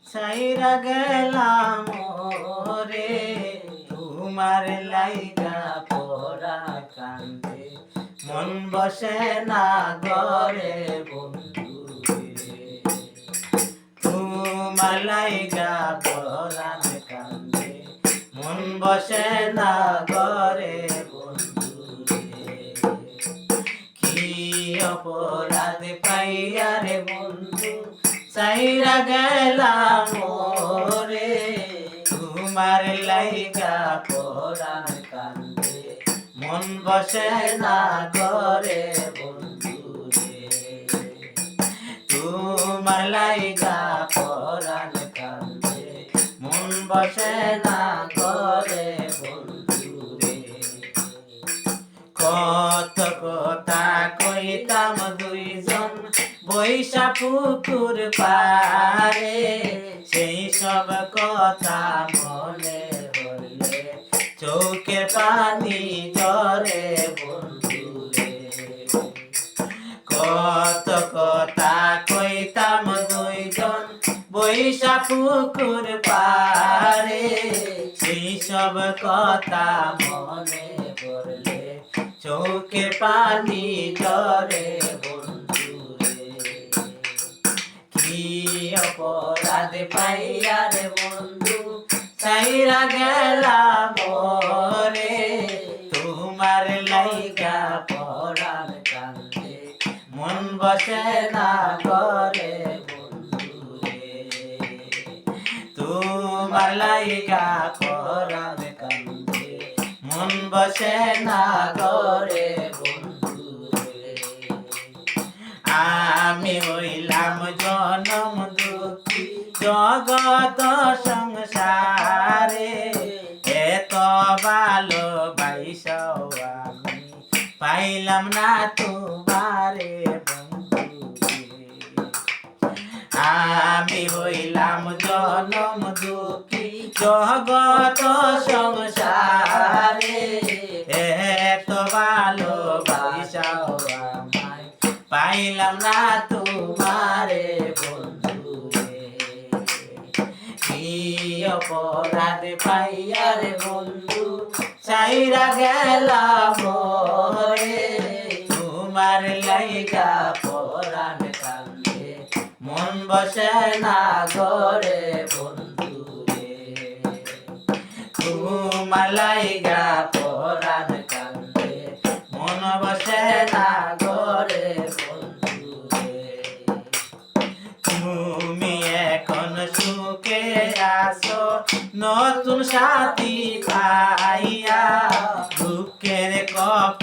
ছাইরা গেলাম রে তোমার লাইগা পড়া কান্দে মন বসে না ঘরে বন্ধু রে তোমার লাইগা পড়া কান্দে মন বসে না ঘরে বন্ধু রে কি অপরাধ পাইয়া রে বন্ধু ছাইরা গেলাম রে তোমার লাইগা পড়া কান্দে মন বসে না ঘরে বন্ধু রে তোমার লাইগা পড়া কান্দে মন বসে না ঘরে বন্ধু রে কত কথা কইতাম দুইজন বৈশা পুকুর পারে সেই সব কথা মনে হলে চোখের পানি ঝরে বন্ধু রে কত কথা কইতাম দুইজন বৈশা পুকুর পারে সেই সব কথা মনে পড়লে চোখের পানি ঝরে বন্ধু রে কি অপরাধ পাইয়া রে বন্ধু ছাইরা গেলাম রে তোমার লাইগা পড়ার কান্দে মন বসে না ঘরে বন্ধু রে তোমার লাইগা পড়ার কান্দে মন বসে না ঘরে বন্ধু রে আমি হইলাম জনম দুঃখী জগত সংসারে এত ভালোবাসাও আমি পাইলাম না তোমারে বন্ধু রে আমি হইলাম জনম দুঃখী জগত সংসারে এত ভালোবাসাও আমায় পাইলাম না তোমারে বন্ধু রে কি অপরাধ পাইয়া রে বন্ধু ছাইরা গেলাম রে তোমার লাইগা পড়ান কান্দে মন বসে না ঘরে বন্ধু রে তোমার লাইগা পড়ান কান্দে মন বসে না ঘরে বন্ধু রে তুমি এখন সুখে আছো নতুন সাথী পাইয়া দুঃখের কপা